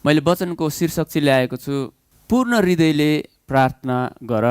मैले वचनको शीर्षक चाहिँ ल्याएको छु, पूर्ण हृदयले प्रार्थना गर।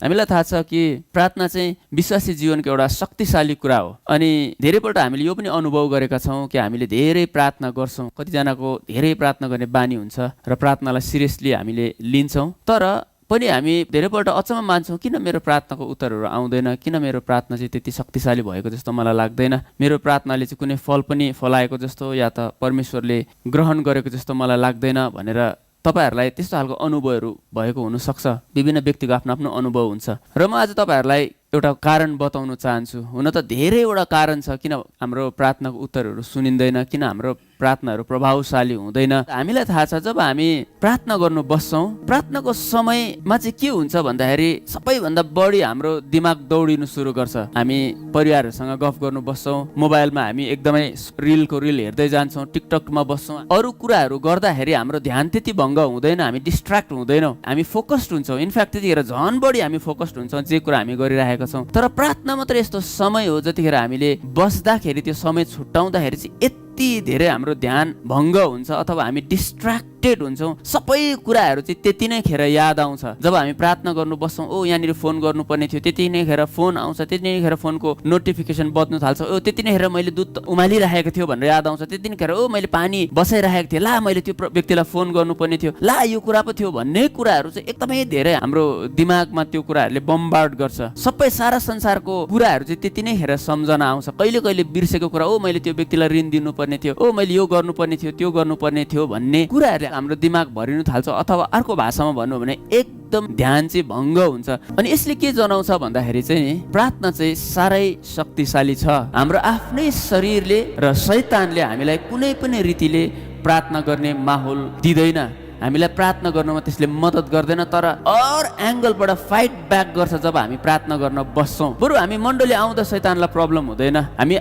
हामीलाई थाहा छ कि प्रार्थना चाहिँ विश्वासी जीवनको एउटा शक्तिशाली कुरा हो। अनि धेरैपल्ट हामीले यो पनि अनुभव गरेका छौँ कि हामीले धेरै प्रार्थना गर्छौँ। कतिजनाको धेरै प्रार्थना गर्ने बानी हुन्छ र प्रार्थनालाई सिरियसली हामीले लिन्छौँ, तर पनि हामी धेरैपल्ट अचम्म मान्छौँ, किन मेरो प्रार्थनाको उत्तरहरू आउँदैन, किन मेरो प्रार्थना चाहिँ त्यति शक्तिशाली भएको जस्तो मलाई लाग्दैन, मेरो प्रार्थनाले चाहिँ कुनै फल पनि फलाएको जस्तो या त परमेश्वरले ग्रहण गरेको जस्तो मलाई लाग्दैन भनेर तपाईहरूलाई त्यस्तो खालको अनुभवहरू भएको हुनसक्छ। विभिन्न व्यक्तिको आफ्नो आफ्नो अनुभव हुन्छ र म आज तपाईहरूलाई एउटा कारण बताउन चाहन्छु। हुन त धेरैवटा कारण छ किन हाम्रो प्रार्थनाको उत्तरहरू सुनिँदैन, किन हाम्रो प्रार्थनाहरू प्रभावशाली हुँदैन। हामीलाई थाहा छ जब हामी प्रार्थना गर्नु बस्छौँ, प्रार्थनाको समयमा चाहिँ के हुन्छ भन्दाखेरि सबैभन्दा बढी हाम्रो दिमाग दौडिनु सुरु गर्छ। हामी परिवारहरूसँग गफ गर्नु बस्छौँ, मोबाइलमा हामी एकदमै रिलको रिल हेर्दै जान्छौँ, टिकटकमा बस्छौँ। अरू कुराहरू गर्दाखेरि हाम्रो ध्यान त्यति भङ्ग हुँदैन, हामी डिस्ट्र्याक्ट हुँदैनौँ, हामी फोकस्ड हुन्छौँ। इनफ्याक्ट त्यतिखेर झन् बढी हामी फोकस्ड हुन्छौँ जे कुरा हामी गरिरहेका छौँ। तर प्रार्थना मात्र यस्तो समय हो जतिखेर हामीले बस्दाखेरि त्यो समय छुट्याउँदाखेरि चाहिँ यति धेरै हाम्रो ध्यान भङ्ग हुन्छ अथवा हामी डिस्ट्र्याक्टेड हुन्छौँ। सबै कुराहरू चाहिँ त्यति नै खेर याद आउँछ। जब हामी प्रार्थना गर्नु बस्छौँ, ओ यहाँनिर फोन गर्नुपर्ने थियो, त्यति नै खेर फोन आउँछ, त्यति नै खेर फोनको नोटिफिकेसन बज्नु थाल्छ, ओ त्यति नै खेर मैले दुध उमालिरहेको थियो भनेर याद आउँछ, त्यति नै खेर ओ मैले पानी बसाइरहेको थिएँ, ला मैले त्यो व्यक्तिलाई फोन गर्नुपर्ने थियो, ला यो कुरा पो थियो भन्ने कुराहरू चाहिँ एकदमै धेरै हाम्रो दिमागमा त्यो कुराहरूले बम्बार्ड गर्छ। सबै सारा संसारको कुराहरू चाहिँ त्यति नै खेर सम्झना आउँछ। कहिले कहिले बिर्सेको कुरा, ओ मैले त्यो व्यक्तिलाई ऋण दिनुपर्ने थियो, ओ मैले यो गर्नुपर्ने थियो, त्यो गर्नुपर्ने थियो भन्ने कुराहरूले हाम्रो दिमाग भरिनु थाल्छ। अथवा अर्को भाषामा भन्नु भने एकदम ध्यान चाहिँ भङ्ग हुन्छ। अनि यसले के जनाउँछ भन्दाखेरि चाहिँ प्रार्थना चाहिँ साह्रै शक्तिशाली छ। हाम्रो आफ्नै शरीरले र शैतानले हामीलाई कुनै पनि रीतिले प्रार्थना गर्ने माहौल दिँदैन, हामीलाई प्रार्थना गर्नमा त्यसले मद्दत गर्दैन, तर अरू एङ्गलबाट फाइट ब्याक गर्छ। जब हामी प्रार्थना गर्न बस्छौँ, बरु हामी मण्डली आउँदा शैतानलाई प्रब्लम हुँदैन, हामी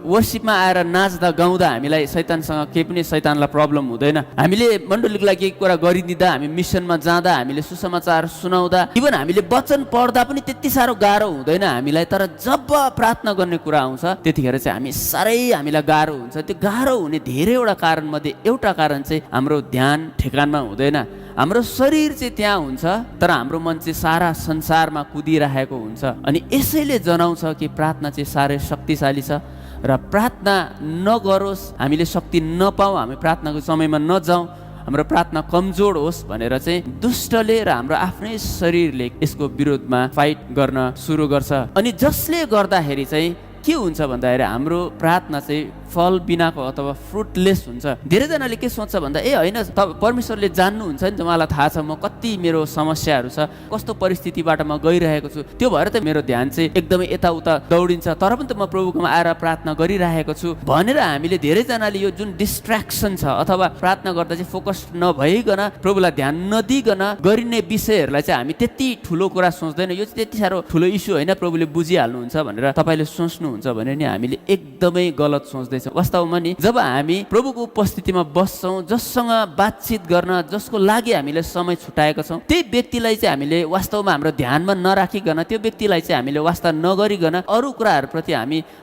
वर्शिपमा आएर नाच्दा गाउँदा हामीलाई शैतानसँग केही पनि शैतानलाई प्रब्लम हुँदैन। हामीले मण्डलीको लागि केही कुरा गरिदिँदा, हामी मिसनमा जाँदा, हामीले सुसमाचार सुनाउँदा, इभन हामीले वचन पढ्दा पनि त्यति साह्रो गाह्रो हुँदैन हामीलाई। तर जब प्रार्थना गर्ने कुरा आउँछ त्यतिखेर चाहिँ हामी साह्रै हामीलाई गाह्रो हुन्छ। त्यो गाह्रो हुने धेरैवटा कारणमध्ये एउटा कारण चाहिँ हाम्रो ध्यान ठेगानमा हुँदैन। हाम्रो शरीर चाहिँ त्यहाँ हुन्छ तर हाम्रो मन चाहिँ सारा संसारमा कुदिरहेको हुन्छ। अनि यसैले जनाउँछ कि प्रार्थना चाहिँ साह्रै शक्तिशाली छ र प्रार्थना नगरोस्, हामीले शक्ति नपाऊँ, हामी प्रार्थनाको समयमा नजाउँ, हाम्रो प्रार्थना कमजोर होस् भनेर चाहिँ दुष्टले र हाम्रो आफ्नै शरीरले यसको विरोधमा फाइट गर्न सुरु गर्छ। अनि जसले गर्दाखेरि चाहिँ के हुन्छ भन्दाखेरि हाम्रो प्रार्थना चाहिँ फल बिनाको अथवा फ्रुटलेस हुन्छ। धेरैजनाले के सोच्छ भन्दा होइन परमेश्वरले जान्नुहुन्छ नि त, उहाँलाई थाहा छ म कति मेरो समस्याहरू छ, कस्तो परिस्थितिबाट म गइरहेको छु, त्यो भएर त मेरो ध्यान चाहिँ एकदमै यताउता दौडिन्छ, तर पनि त म प्रभुकोमा आएर प्रार्थना गरिरहेको छु भनेर हामीले धेरैजनाले यो जुन डिस्ट्र्याक्सन छ अथवा प्रार्थना गर्दा चाहिँ फोकस नभइकन प्रभुलाई ध्यान नदिइकन गरिने विषयहरूलाई चाहिँ हामी त्यति ठुलो कुरा सोच्दैन। यो चाहिँ त्यति साह्रो ठुलो इस्यु होइन, प्रभुले बुझिहाल्नुहुन्छ भनेर तपाईँले सोच्नुहुन्छ भने नि हामीले एकदमै गलत सोच्दै। वास्तवमा नि जब हामी प्रभुको उपस्थितिमा बस्छौँ, जससँग बातचित गर्न, जसको लागि हामीले समय छुटाएका छौँ, त्यही व्यक्तिलाई चाहिँ हामीले वास्तवमा हाम्रो ध्यानमा नराखिकन, त्यो व्यक्तिलाई चाहिँ हामीले वास्ता नगरिकन अरू कुराहरूप्रति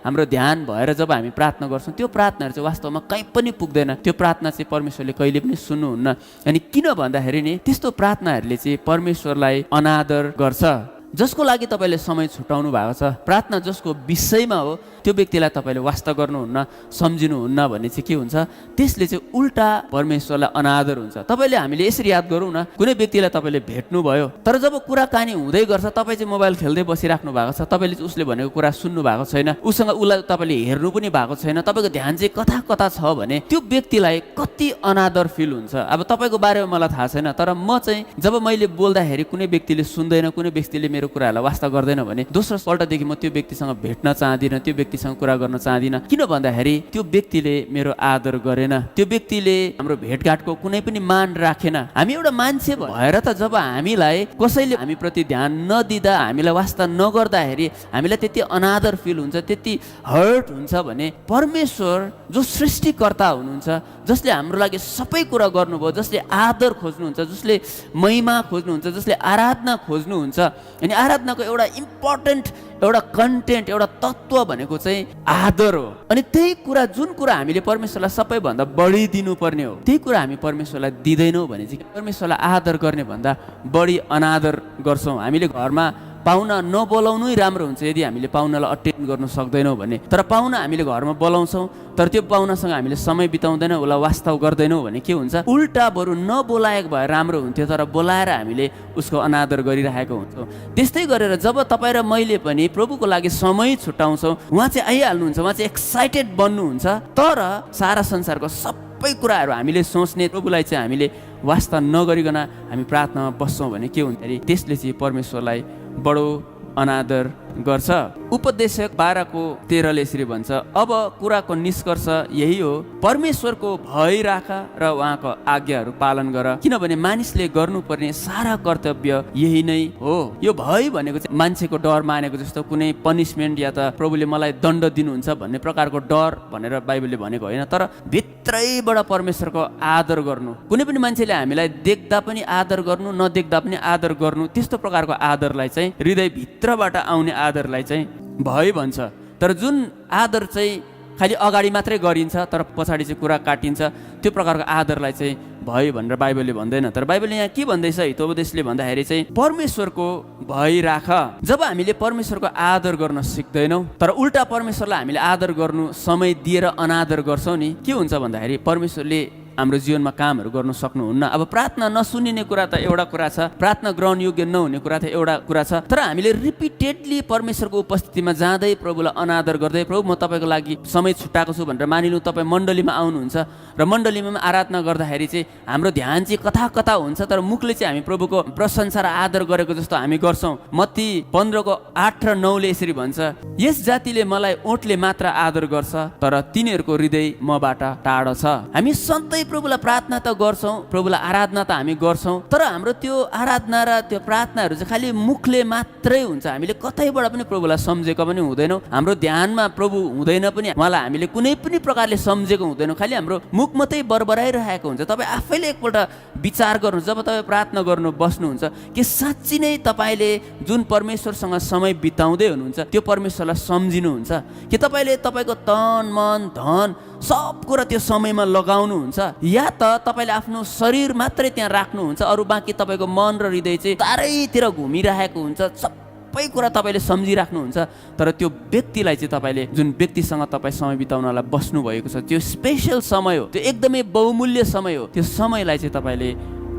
हाम्रो ध्यान भएर जब हामी प्रार्थना गर्छौँ, त्यो प्रार्थनाहरू चाहिँ वास्तवमा कहीँ पनि पुग्दैन। त्यो प्रार्थना चाहिँ परमेश्वरले कहिले पनि सुन्नुहुन्न। अनि किन भन्दाखेरि नि त्यस्तो प्रार्थनाहरूले चाहिँ परमेश्वरलाई अनादर गर्छ। जसको लागि तपाईँले समय छुटाउनु भएको छ, प्रार्थना जसको विषयमा हो, त्यो व्यक्तिलाई तपाईँले वास्ता गर्नुहुन्न, सम्झिनुहुन्न भने चाहिँ के हुन्छ, त्यसले चाहिँ उल्टा परमेश्वरलाई अनादर हुन्छ। तपाईँले हामीले यसरी याद गरौँ न, कुनै व्यक्तिलाई तपाईँले भेट्नुभयो तर जब कुराकानी हुँदै गर्छ, तपाईँ चाहिँ मोबाइल खेल्दै बसिराख्नु भएको छ, तपाईँले चाहिँ उसले भनेको कुरा सुन्नु भएको छैन, उसलाई तपाईँले हेर्नु पनि भएको छैन, तपाईँको ध्यान चाहिँ कता कता छ भने त्यो व्यक्तिलाई कति अनादर फिल हुन्छ। अब तपाईँको बारेमा मलाई थाहा छैन, तर म चाहिँ जब मैले बोल्दाखेरि कुनै व्यक्तिले सुन्दैन, कुनै व्यक्तिले मेरो कुराहरूलाई वास्ता गर्दैन भने दोस्रो पल्टदेखि म त्यो व्यक्तिसँग भेट्न चाहदिनँ, त्यो व्यक्तिसँग कुरा गर्न चाहदिनँ। किन भन्दाखेरि त्यो व्यक्तिले मेरो आदर गरेन, त्यो व्यक्तिले हाम्रो भेटघाटको कुनै पनि मान राखेन। हामी एउटा मान्छे भएर त जब हामीलाई कसैले हामी प्रति ध्यान नदिँदा, हामीलाई वास्ता नगर्दाखेरि हामीलाई त्यति अनादर फिल हुन्छ, त्यति हर्ट हुन्छ भने परमेश्वर जो सृष्टिकर्ता हुनुहुन्छ, जसले हाम्रो लागि सबै कुरा गर्नुभयो, जसले आदर खोज्नुहुन्छ, जसले महिमा खोज्नुहुन्छ, जसले आराधना खोज्नुहुन्छ, अनि आराधनाको एउटा इम्पोर्टेन्ट एउटा कन्टेन्ट, एउटा तत्त्व भनेको चाहिँ आदर हो। अनि त्यही कुरा, जुन कुरा हामीले परमेश्वरलाई सबैभन्दा बढी दिनुपर्ने हो, त्यही कुरा हामी परमेश्वरलाई दिँदैनौँ भने चाहिँ परमेश्वरलाई आदर गर्ने भन्दा बढी अनादर गर्छौँ। हामीले घरमा पाहुना नबोलाउनै राम्रो हुन्छ यदि हामीले पाहुनालाई अटेन्ड गर्न सक्दैनौँ भने। तर पाहुना हामीले घरमा बोलाउँछौँ, तर त्यो पाहुनासँग हामीले समय बिताउँदैनौँ, उसलाई वास्तव गर्दैनौँ भने के हुन्छ, उल्टा बरु नबोलाएको भए राम्रो हुन्थ्यो, तर बोलाएर हामीले उसको अनादर गरिरहेको हुन्छौँ। त्यस्तै गरेर जब तपाईँ र मैले पनि प्रभुको लागि समय छुट्याउँछौँ, उहाँ चाहिँ आइहाल्नुहुन्छ, उहाँ चाहिँ एक्साइटेड बन्नुहुन्छ, तर सारा संसारको सबै कुराहरू हामीले सोच्ने, प्रभुलाई चाहिँ हामीले वास्ता नगरिकन हामी प्रार्थनामा बस्छौँ भने के हुन्छ अरे त्यसले चाहिँ परमेश्वरलाई बडो अनादर गर्छ। उपदेशक 12:13 यसरी भन्छ, अब कुराको निष्कर्ष यही हो, परमेश्वरको भय राख र उहाँको आज्ञाहरू पालन गर, किनभने मानिसले गर्नुपर्ने सारा कर्तव्य यही नै हो। यो भय भनेको चाहिँ मान्छेको डर मानेको जस्तो कुनै पनिसमेन्ट या त प्रभुले मलाई दण्ड दिनुहुन्छ भन्ने प्रकारको डर भनेर बाइबलले भनेको होइन, तर भित्रैबाट परमेश्वरको आदर गर्नु। कुनै पनि मान्छेले हामीलाई देख्दा पनि आदर गर्नु, नदेख्दा पनि आदर गर्नु, त्यस्तो प्रकारको आदरलाई चाहिँ हृदयभित्रबाट आउने आदरलाई चाहिँ भय भन्छ। तर जुन आदर चाहिँ खालि अगाडि मात्रै गरिन्छ तर पछाडि चाहिँ कुरा काटिन्छ, त्यो प्रकारको आदरलाई चाहिँ भय भनेर बाइबलले भन्दैन। तर बाइबलले यहाँ के भन्दैछ, हितोपदेशले भन्दाखेरि चाहिँ परमेश्वरको भय राख। जब हामीले परमेश्वरको आदर गर्न सिक्दैनौँ तर उल्टा परमेश्वरलाई हामीले आदर गर्नु समय दिएर अनादर गर्छौँ नि, के हुन्छ भन्दाखेरि परमेश्वरले हाम्रो जीवनमा कामहरू गर्न सक्नुहुन्न। अब प्रार्थना नसुनिने कुरा त एउटा कुरा छ, प्रार्थना ग्रहण योग्य नहुने कुरा त एउटा कुरा छ, तर हामीले रिपिटेडली परमेश्वरको उपस्थितिमा जाँदै प्रभुलाई अनादर गर्दै, प्रभु म तपाईँको लागि समय छुट्याएको छु भनेर मानिलिनु तपाईँ मण्डलीमा आउनुहुन्छ र मण्डलीमा आराधना गर्दाखेरि चाहिँ हाम्रो ध्यान चाहिँ कता कता हुन्छ, तर मुखले चाहिँ हामी प्रभुको प्रशंसा र आदर गरेको जस्तो हामी गर्छौँ। मत्ती 15:8 र 9 यसरी भन्छ, यस जातिले मलाई ओठले मात्र आदर गर्छ तर तिनीहरूको हृदय मबाट टाढो छ। हामी सधैँ प्रभुलाई प्रार्थना त गर्छौँ, प्रभुलाई आराधना त हामी गर्छौँ, तर हाम्रो त्यो आराधना र त्यो प्रार्थनाहरू चाहिँ खालि मुखले मात्रै हुन्छ। हामीले कतैबाट पनि प्रभुलाई सम्झेको पनि हुँदैनौँ, हाम्रो ध्यानमा प्रभु हुँदैन पनि, उहाँलाई हामीले कुनै पनि प्रकारले सम्झेको हुँदैनौँ, खालि हाम्रो मुख मात्रै बरबराइरहेको हुन्छ। तपाईँ आफैले एकपल्ट विचार गर्नु, जब तपाईँ प्रार्थना गर्नु बस्नुहुन्छ कि साँच्ची नै तपाईँले जुन परमेश्वरसँग समय बिताउँदै हुनुहुन्छ त्यो परमेश्वरलाई सम्झिनुहुन्छ कि तपाईँले तपाईँको तन मन धन सब कुरा त्यो समयमा लगाउनुहुन्छ, या त तपाईँले आफ्नो शरीर मात्रै त्यहाँ राख्नुहुन्छ, अरू बाँकी तपाईँको मन र हृदय चाहिँ चारैतिर घुमिरहेको हुन्छ, सबै कुरा तपाईँले सम्झिराख्नुहुन्छ। तर त्यो व्यक्तिलाई चाहिँ तपाईँले, जुन व्यक्तिसँग तपाईँ समय बिताउनलाई बस्नु भएको छ, त्यो स्पेसल समय हो, त्यो एकदमै बहुमूल्य समय हो, त्यो समयलाई चाहिँ तपाईँले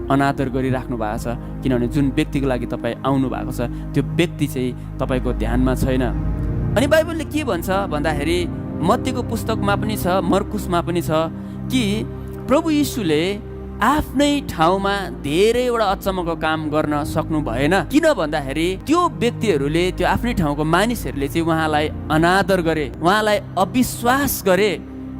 अनादर गरिराख्नु भएको छ, किनभने जुन व्यक्तिको लागि तपाईँ आउनु भएको छ त्यो व्यक्ति चाहिँ तपाईँको ध्यानमा छैन। अनि बाइबलले के भन्छ भन्दाखेरि मत्तीको पुस्तकमा पनि छ, मर्कुसमा पनि छ कि प्रभु यीशुले आफ्नै ठाउँमा धेरैवटा अचम्मको काम गर्न सक्नु भएन। किन भन्दाखेरि त्यो व्यक्तिहरूले, त्यो आफ्नै ठाउँको मानिसहरूले चाहिँ उहाँलाई अनादर गरे, उहाँलाई अविश्वास गरे,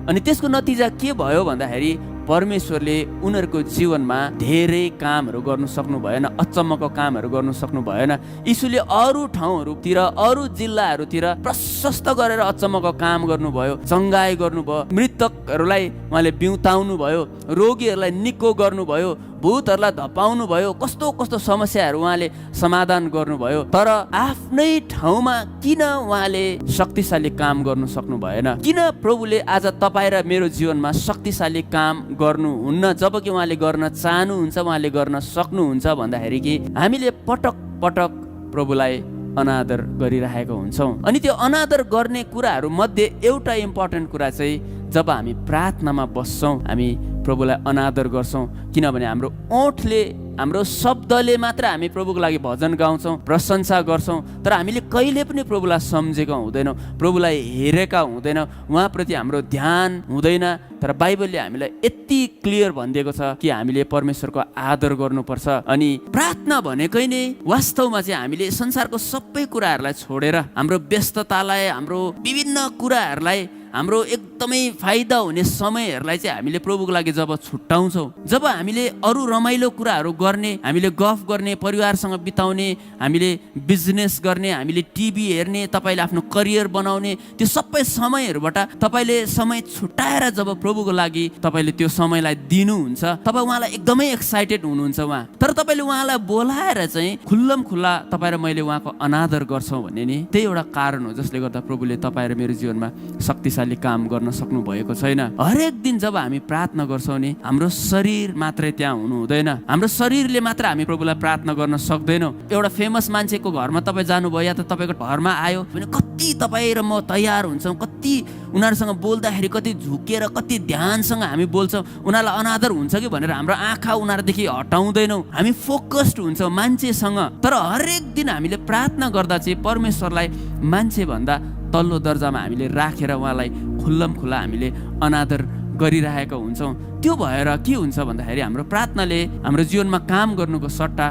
अनि त्यसको नतिजा के भयो भन्दाखेरि परमेश्वरले उनीहरूको जीवनमा धेरै कामहरू गर्नु सक्नु भएन, अचम्मको कामहरू गर्नु सक्नु भएन। यीशुले अरू ठाउँहरूतिर, अरू जिल्लाहरूतिर प्रशस्त गरेर अचम्मको काम गर्नुभयो, चङ्गाई गर्नुभयो, मृतकहरूलाई उहाँले बिउताउनु भयो, रोगीहरूलाई निको गर्नुभयो, भूतहरूलाई धपाउनु भयो, कस्तो कस्तो समस्याहरू उहाँले समाधान गर्नुभयो। तर आफ्नै ठाउँमा किन उहाँले शक्तिशाली काम गर्नु सक्नु भएन? किन प्रभुले आज तपाईँ र मेरो जीवनमा शक्तिशाली काम गर्नुहुन्न जबकि उहाँले गर्न चाहनुहुन्छ, उहाँले गर्न सक्नुहुन्छ भन्दाखेरि कि हामीले पटक पटक प्रभुलाई अनादर गरिरहेको हुन्छौँ। अनि त्यो अनादर गर्ने कुराहरू मध्ये एउटा इम्पोर्टेन्ट कुरा चाहिँ जब हामी प्रार्थनामा बस्छौँ हामी प्रभुलाई अनादर गर्छौँ, किनभने हाम्रो ओठले, हाम्रो शब्दले मात्र हामी प्रभुको लागि भजन गाउँछौँ, प्रशंसा गर्छौँ, तर हामीले कहिले पनि प्रभुलाई सम्झेका हुँदैनौँ, प्रभुलाई हेरेका हुँदैनौँ, उहाँप्रति हाम्रो ध्यान हुँदैन। तर बाइबलले हामीलाई यति क्लियर भनिदिएको छ कि हामीले परमेश्वरको आदर गर्नुपर्छ। अनि प्रार्थना भनेकै नै वास्तवमा चाहिँ हामीले संसारको सबै कुराहरूलाई छोडेर, हाम्रो व्यस्ततालाई, हाम्रो विभिन्न कुराहरूलाई हाम्रो एकदमै फाइदा हुने समयहरूलाई चाहिँ हामीले प्रभुको लागि जब छुट्याउँछौँ, जब हामीले अरू रमाइलो कुराहरू गर्ने, हामीले गफ गर्ने, परिवारसँग बिताउने, हामीले बिजनेस गर्ने, हामीले टिभी हेर्ने, तपाईँले आफ्नो करियर बनाउने, त्यो सबै समयहरूबाट तपाईँले समय छुट्याएर जब प्रभुको लागि तपाईँले त्यो समयलाई दिनुहुन्छ, तब उहाँलाई एकदमै एक्साइटेड हुनुहुन्छ उहाँ। तर तपाईँले उहाँलाई बोलाएर चाहिँ खुल्लम खुल्ला तपाईँ र मैले उहाँको अनादर गर्छौँ भन्ने नि त्यही एउटा कारण हो जसले गर्दा प्रभुले तपाईँ र मेरो जीवनमा शक्तिशाली काम गर्न सक्नु भएको छैन। हरेक दिन जब हामी प्रार्थना गर्छौँ नि, हाम्रो शरीर मात्रै त्यहाँ हुनु हुँदैन, हाम्रो शरीरले मात्र हामी प्रभुलाई प्रार्थना गर्न सक्दैनौँ। एउटा फेमस मान्छेको घरमा तपाईँ जानुभयो या त तपाईँको घरमा आयो भने कति तपाईँ र म तयार हुन्छौँ, कति उनीहरूसँग बोल्दाखेरि कति झुकेर कति ध्यानसँग हामी बोल्छौँ, उनीहरूलाई अनादर हुन्छ कि भनेर हाम्रो आँखा उनीहरूदेखि हटाउँदैनौँ, हामी फोकस्ड हुन्छौँ मान्छेसँग। तर हरेक दिन हामीले प्रार्थना गर्दा चाहिँ परमेश्वरलाई मान्छेभन्दा तल्लो दर्जामा हामीले राखेर उहाँलाई खुल्लम खुल्ला हामीले अनादर गरिरहेका हुन्छौँ। त्यो भएर के हुन्छ भन्दाखेरि हाम्रो प्रार्थनाले हाम्रो जीवनमा काम गर्नुको सट्टा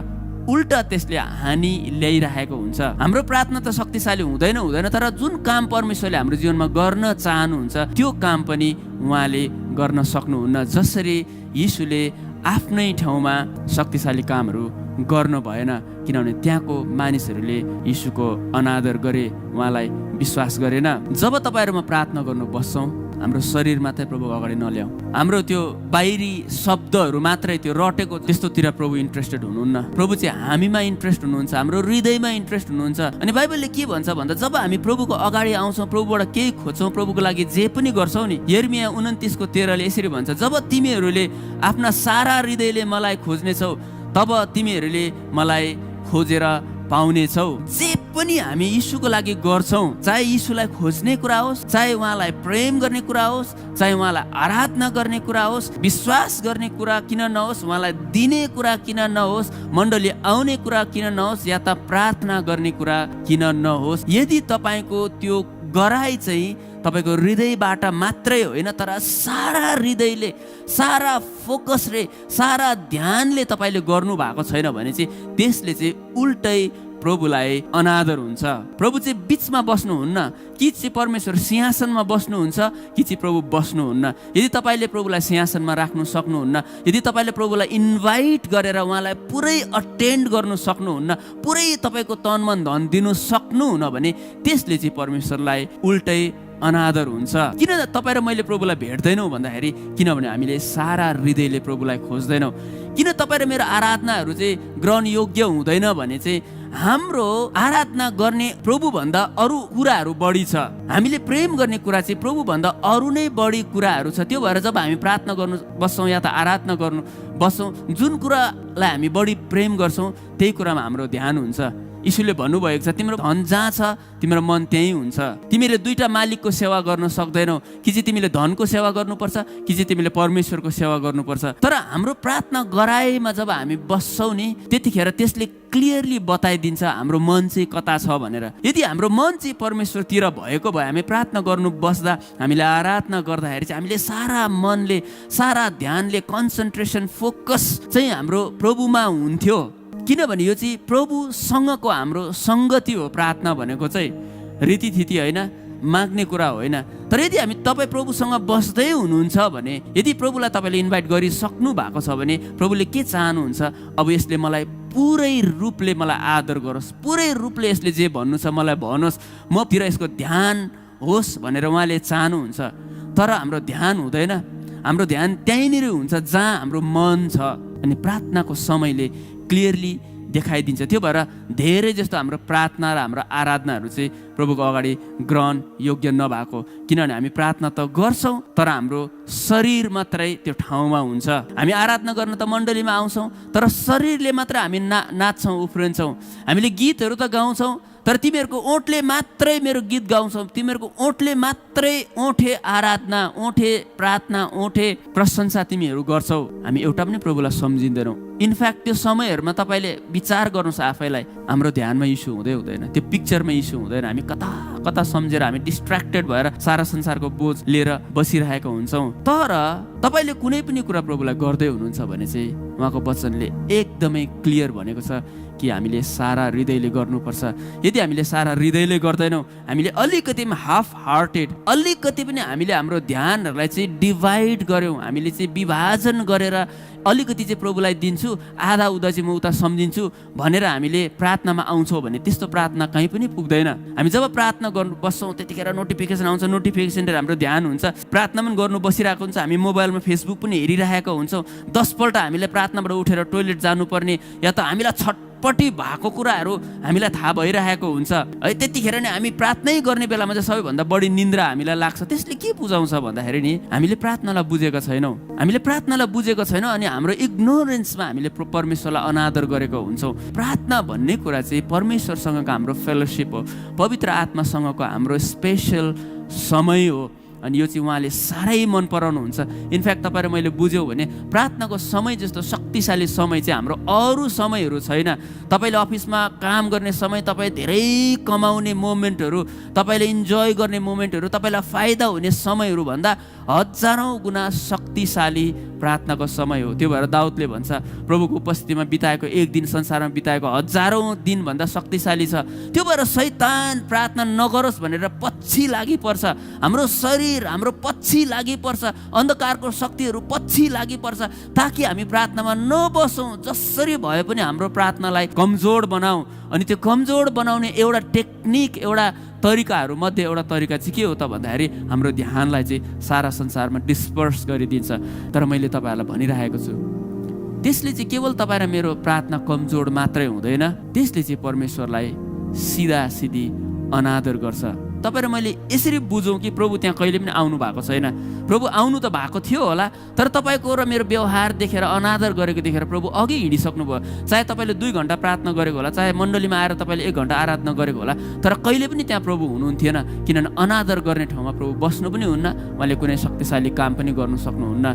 उल्टा त्यसले हानि ल्याइरहेको हुन्छ। हाम्रो प्रार्थना त शक्तिशाली हुँदैन, तर जुन काम परमेश्वरले हाम्रो जीवनमा गर्न चाहनुहुन्छ त्यो काम पनि उहाँले गर्न सक्नुहुन्न। जसरी यीशुले आफ्नै ठाउँमा शक्तिशाली कामहरू गर्नु भएन, किनभने त्यहाँको मानिसहरूले यीशुको अनादर गरे, उहाँलाई विश्वास गरेन। जब तपाईँहरूमा प्रार्थना गर्नु बस्छौँ, हाम्रो शरीर मात्रै प्रभु अगाडि नल्याउँ, हाम्रो त्यो बाहिरी शब्दहरू मात्रै त्यो रटेको त्यस्तोतिर प्रभु इन्ट्रेस्टेड हुनुहुन्न। प्रभु चाहिँ हामीमा इन्ट्रेस्ट हुनुहुन्छ, हाम्रो हृदयमा इन्ट्रेस्ट हुनुहुन्छ। अनि बाइबलले के भन्छ भन्दा जब हामी प्रभुको अगाडि आउँछौँ, प्रभुबाट केही खोज्छौँ, प्रभुको लागि जे पनि गर्छौँ नि, यिर्मिया 29:13 यसरी भन्छ, जब तिमीहरूले आफ्ना सारा हृदयले मलाई खोज्नेछौ तब तिमीहरूले मलाई खोजेर पाउनेछौ। जे पनि हामी यीशुको लागि गर्छौँ, चाहे यीशुलाई खोज्ने कुरा होस्, चाहे उहाँलाई प्रेम गर्ने कुरा होस्, चाहे उहाँलाई आराधना गर्ने कुरा होस्, विश्वास गर्ने कुरा किन नहोस्, उहाँलाई दिने कुरा किन नहोस्, मण्डली आउने कुरा किन नहोस्, या त प्रार्थना गर्ने कुरा किन नहोस्, यदि तपाईँको त्यो गराइ चाहिँ तपाईँको हृदयबाट मात्रै होइन तर सारा हृदयले, सारा फोकसले, सारा ध्यानले तपाईँले गर्नु भएको छैन भने चाहिँ त्यसले चाहिँ उल्टै प्रभुलाई अनादर हुन्छ। प्रभु चाहिँ बिचमा बस्नुहुन्न, कि चाहिँ परमेश्वर सिंहासनमा बस्नुहुन्छ कि चाहिँ प्रभु बस्नुहुन्न। यदि तपाईँले प्रभुलाई सिंहासनमा राख्नु सक्नुहुन्न, यदि तपाईँले प्रभुलाई इन्भाइट गरेर उहाँलाई पुरै अटेन्ड गर्नु सक्नुहुन्न, पुरै तपाईँको तन मन धन दिनु सक्नुहुन्न भने त्यसले चाहिँ परमेश्वरलाई उल्टै अनादर हुन्छ। किन तपाईँ र मैले प्रभुलाई भेट्दैनौँ भन्दाखेरि किनभने हामीले सारा हृदयले प्रभुलाई खोज्दैनौँ। किन तपाईँ र मेरो आराधनाहरू चाहिँ ग्रहण योग्य हुँदैन भने चाहिँ हाम्रो आराधना गर्ने प्रभुभन्दा अरू कुराहरू बढी छ। हामीले प्रेम गर्ने कुरा चाहिँ प्रभुभन्दा अरू नै बढी कुराहरू छ। त्यो भएर जब हामी प्रार्थना गर्नु बस्छौँ या त आराधना गर्नु बस्छौँ, जुन कुरालाई हामी बढी प्रेम गर्छौँ त्यही कुरामा हाम्रो ध्यान हुन्छ। यीशुले भन्नुभएको छ, तिम्रो धन जहाँ छ तिम्रो मन त्यहीँ हुन्छ। तिमीले दुईटा मालिकको सेवा गर्न सक्दैनौ, कि चाहिँ तिमीले धनको सेवा गर्नुपर्छ कि चाहिँ तिमीले परमेश्वरको सेवा गर्नुपर्छ। तर हाम्रो प्रार्थना गराएमा जब हामी बस्छौँ नि, त्यतिखेर त्यसले क्लियरली बताइदिन्छ हाम्रो मन चाहिँ कता छ भनेर। यदि हाम्रो मन चाहिँ परमेश्वरतिर भएको भए हामी प्रार्थना गर्नु बस्दा, हामीले आराधना गर्दाखेरि चाहिँ हामीले सारा मनले, सारा ध्यानले, कन्सन्ट्रेसन, फोकस चाहिँ हाम्रो प्रभुमा हुन्थ्यो। किनभने यो चाहिँ प्रभुसँगको हाम्रो सङ्गति हो। प्रार्थना भनेको चाहिँ रीतिथिति होइन, माग्ने कुरा होइन। तर यदि हामी तपाईँ प्रभुसँग बस्दै हुनुहुन्छ भने, यदि प्रभुलाई तपाईँले इन्भाइट गरिसक्नु भएको छ भने प्रभुले के चाहनुहुन्छ, अब यसले मलाई पुरै रूपले मलाई आदर गरोस्, पुरै रूपले यसले जे भन्नु छ मलाई भनोस्, मतिर यसको ध्यान होस् भनेर उहाँले चाहनुहुन्छ। तर हाम्रो ध्यान हुँदैन, हाम्रो ध्यान त्यहीँनिर हुन्छ जहाँ हाम्रो मन छ। अनि प्रार्थनाको समयले क्लियरली देखाइदिन्छ। त्यो भएर धेरै जस्तो हाम्रो प्रार्थना र हाम्रो आराधनाहरू चाहिँ प्रभुको अगाडि ग्रहण योग्य नभएको, किनभने हामी प्रार्थना त गर्छौँ तर हाम्रो शरीर मात्रै त्यो ठाउँमा हुन्छ। हामी आराधना गर्न त मण्डलीमा आउँछौँ तर शरीरले मात्र हामी नाच्छौँ, उफ्रन्छौँ। हामीले गीतहरू त गाउँछौँ तर तिमीहरूको ओठले मात्रै मेरो गीत गाउँछौ, तिमीहरूको ओठले मात्रै ओठे आराधना, ओठे प्रार्थना, ओठे प्रशंसा तिमीहरू गर्छौ। हामी एउटा पनि प्रभुलाई सम्झिँदैनौँ। इनफ्याक्ट त्यो समयहरूमा तपाईँले विचार गर्नुहोस् आफैलाई, हाम्रो ध्यानमा इस्यु हुँदै हुँदैन, त्यो पिक्चरमा इस्यु हुँदैन, हामी कता कता सम्झेर हामी डिस्ट्र्याक्टेड भएर सारा संसारको बोझ लिएर बसिरहेका हुन्छौँ। तर तपाईँले कुनै पनि कुरा प्रभुलाई गर्दै हुनुहुन्छ भने चाहिँ उहाँको वचनले एकदमै क्लियर भनेको छ कि हामीले सारा हृदयले गर्नुपर्छ। यदि हामीले सारा हृदयले गर्दैनौँ, हामीले अलिकति पनि हाफ हार्टेड, अलिकति पनि हामीले हाम्रो ध्यानहरूलाई चाहिँ डिभाइड गऱ्यौँ, हामीले चाहिँ विभाजन गरेर अलिकति चाहिँ प्रभुलाई दिन्छु, आधा उदा चाहिँ म उता सम्झिन्छु भनेर हामीले प्रार्थनामा आउँछौँ भने त्यस्तो प्रार्थना कहीँ पनि पुग्दैन। हामी जब प्रार्थना गर्नु बस्छौँ त्यतिखेर नोटिफिकेसन आउँछ, नोटिफिकेसनले हाम्रो ध्यान हुन्छ, प्रार्थना पनि गर्नु बसिरहेको हुन्छ, हामी मोबाइलमा फेसबुक पनि हेरिरहेको हुन्छौँ। 10 पल्ट हामीले प्रार्थनाबाट उठेर टोइलेट जानुपर्ने या त हामीलाई छटपट्टि भएको कुराहरू हामीलाई थाहा भइरहेको हुन्छ है। त्यतिखेर नै हामी प्रार्थनै गर्ने बेलामा चाहिँ सबैभन्दा बढी निन्द्रा हामीलाई लाग्छ। त्यसले के बुझाउँछ भन्दाखेरि नि हामीले प्रार्थनालाई बुझेका छैनौँ, हामीले प्रार्थनालाई बुझेको छैनौँ अनि हाम्रो इग्नोरेन्समा हामीले परमेश्वरलाई अनादर गरेको हुन्छौँ। प्रार्थना भन्ने कुरा चाहिँ परमेश्वरसँगको हाम्रो फेलोसिप हो, पवित्र आत्मासँगको हाम्रो स्पेसल समय हो अनि यो चाहिँ उहाँले साह्रै मन पराउनुहुन्छ। इनफ्याक्ट तपाईँ र मैले बुझ्यौँ भने प्रार्थनाको समय जस्तो शक्तिशाली समय चाहिँ हाम्रो अरू समयहरू छैन। तपाईँले अफिसमा काम गर्ने समय, तपाईँ धेरै कमाउने मोमेन्टहरू, तपाईँले इन्जोय गर्ने मोमेन्टहरू, तपाईँलाई फाइदा हुने समयहरू भन्दा हजारौँ गुणा शक्तिशाली प्रार्थनाको समय हो। त्यो भएर दाउदले भन्छ प्रभुको उपस्थितिमा बिताएको एक दिन संसारमा बिताएको हजारौँ दिनभन्दा शक्तिशाली छ। त्यो भएर शैतान प्रार्थना नगरोस् भनेर पछि लागि पर्छ, हाम्रो शरीर हाम्रो पछि लागि पर्छ, अन्धकारको शक्तिहरू पछि लागि पर्छ ताकि हामी प्रार्थनामा नबसौँ। जसरी भए पनि हाम्रो प्रार्थनालाई कमजोर बनाऊ। अनि त्यो कमजोर बनाउने एउटा टेक्निक, एउटा तरिकाहरू मध्ये एउटा तरिका चाहिँ के हो त भन्दाखेरि हाम्रो ध्यानलाई चाहिँ सारा संसारमा डिस्पर्स गरिदिन्छ। तर मैले तपाईँहरूलाई भनिरहेको छु त्यसले चाहिँ केवल तपाईँ र मेरो प्रार्थना कमजोर मात्रै हुँदैन, त्यसले चाहिँ परमेश्वरलाई सिधा सिधी अनादर गर्छ। तपाईँ र मैले यसरी बुझौँ कि प्रभु त्यहाँ कहिले पनि आउनु भएको छैन। प्रभु आउनु त भएको थियो होला, तर तपाईँको र मेरो व्यवहार देखेर, अनादर गरेको देखेर प्रभु अघि हिँडिसक्नु भयो। चाहे तपाईँले 2 घन्टा प्रार्थना गरेको होला, चाहे मण्डलीमा आएर तपाईँले 1 घन्टा आराधना गरेको होला, तर कहिले पनि त्यहाँ प्रभु हुनुहुन्थेन। किनभने अनादर गर्ने ठाउँमा प्रभु बस्नु पनि हुन्न, उहाँले कुनै शक्तिशाली काम पनि गर्नु सक्नुहुन्न।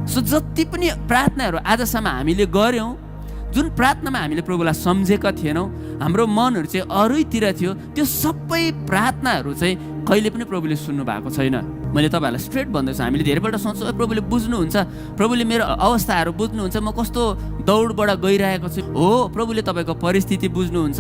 सो जति पनि प्रार्थनाहरू आजसम्म हामीले गऱ्यौँ, जुन प्रार्थनामा हामीले प्रभुलाई सम्झेका थिएनौँ, हाम्रो मनहरू चाहिँ अरूतिर थियो, त्यो सबै प्रार्थनाहरू चाहिँ कहिले पनि प्रभुले सुन्नु भएको छैन। मैले तपाईँहरूलाई स्ट्रेट भन्दैछु, हामीले धेरैपल्ट सोच्छौँ प्रभुले बुझ्नुहुन्छ, प्रभुले मेरो अवस्थाहरू बुझ्नुहुन्छ, म कस्तो दौडबाट गइरहेको छु। हो, प्रभुले तपाईँको परिस्थिति बुझ्नुहुन्छ,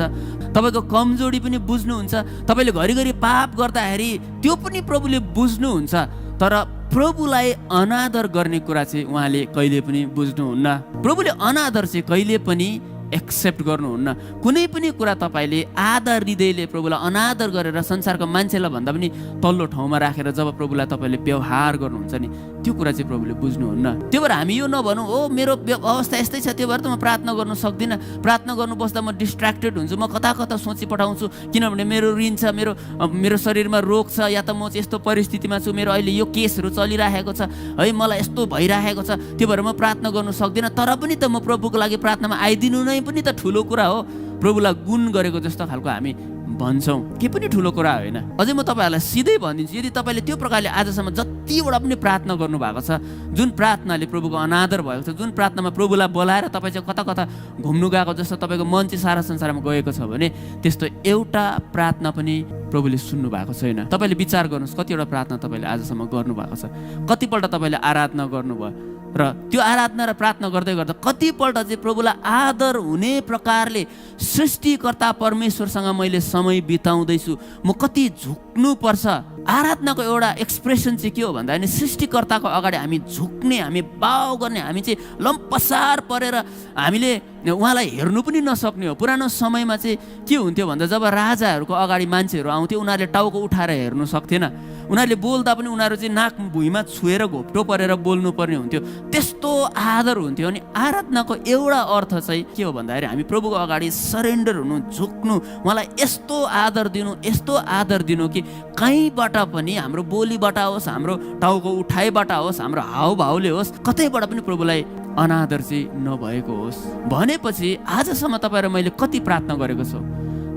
तपाईँको कमजोरी पनि बुझ्नुहुन्छ, तपाईँले घरिघरि पाप गर्दाखेरि त्यो पनि प्रभुले बुझ्नुहुन्छ। तर प्रभुलाई अनादर गर्ने कुरा चाहिँ उहाँले कहिले पनि बुझ्नुहुन्न। प्रभुले अनादर चाहिँ कहिले पनि एक्सेप्ट गर्नुहुन्न। कुनै पनि कुरा तपाईँले आधा हृदयले प्रभुलाई अनादर गरेर संसारको मान्छेलाई भन्दा पनि तल्लो ठाउँमा राखेर जब प्रभुलाई तपाईँले व्यवहार गर्नुहुन्छ नि, त्यो कुरा चाहिँ प्रभुले बुझ्नुहुन्न। त्यो भएर हामी यो नभनौँ ओ मेरो अवस्था यस्तै छ त्यो भएर त म प्रार्थना गर्न सक्दिनँ, प्रार्थना गर्नु बस्दा म डिस्ट्र्याक्टेड हुन्छु, म कता कता सोची पठाउँछु, किनभने मेरो ऋण छ, मेरो शरीरमा रोग छ, या त म चाहिँ यस्तो परिस्थितिमा छु, मेरो अहिले यो केसहरू चलिरहेको छ है, मलाई यस्तो भइरहेको छ, त्यो भएर म प्रार्थना गर्नु सक्दिनँ। तर पनि त म प्रभुको लागि प्रार्थनामा आइदिनु नै पनि त ठुलो कुरा हो। प्रभुलाई गुण गरेको जस्तो खालको हामी भन्छौँ, के पनि ठुलो कुरा होइन। अझै म तपाईँहरूलाई सिधै भनिदिन्छु, यदि तपाईँले त्यो प्रकारले आजसम्म जतिवटा पनि प्रार्थना गर्नुभएको छ, जुन प्रार्थनाले प्रभुको अनादर भएको छ, जुन प्रार्थनामा प्रभुलाई बोलाएर तपाईँ चाहिँ कता कता घुम्नु गएको जस्तो तपाईँको मन चाहिँ सारा संसारमा गएको छ भने त्यस्तो एउटा प्रार्थना पनि प्रभुले सुन्नु भएको छैन। तपाईँले विचार गर्नुहोस् कतिवटा प्रार्थना तपाईँले आजसम्म गर्नुभएको छ, कतिपल्ट तपाईँले आराधना गर्नुभयो र त्यो आराधना र प्रार्थना गर्दै गर्दा कतिपल्ट चाहिँ प्रभुलाई आदर हुने प्रकारले सृष्टिकर्ता परमेश्वरसँग मैले समय बिताउँदैछु, म कति झुक्नुपर्छ। आराधनाको एउटा एक्सप्रेसन चाहिँ के हो भन्दा नि सृष्टिकर्ताको अगाडि हामी झुक्ने, हामी बाउ गर्ने, हामी चाहिँ लम्पसार परेर हामीले उहाँलाई हेर्नु पनि नसक्ने हो। पुरानो समयमा चाहिँ के हुन्थ्यो भन्दा जब राजाहरूको अगाडि मान्छेहरू आउँथ्यो उनीहरूले टाउको उठाएर हेर्नु सक्थेन, उनीहरूले बोल्दा पनि उनीहरू चाहिँ नाक भुइँमा छुएर घोप्टो परेर बोल्नु पर्ने हुन्थ्यो, त्यस्तो आदर हुन्थ्यो। अनि आराधनाको एउटा अर्थ चाहिँ के हो भन्दाखेरि हामी प्रभुको अगाडि सरेन्डर हुनु, झुक्नु, उहाँलाई यस्तो आदर दिनु, यस्तो आदर दिनु कि कहीँबाट पनि हाम्रो बोलीबाट होस्, हाम्रो टाउको उठाइबाट होस्, हाम्रो हावभावले होस्, कतैबाट पनि प्रभुलाई अनादर चाहिँ नभएको होस्। भनेपछि आजसम्म तपाईँ र मैले कति प्रार्थना गरेको छौँ,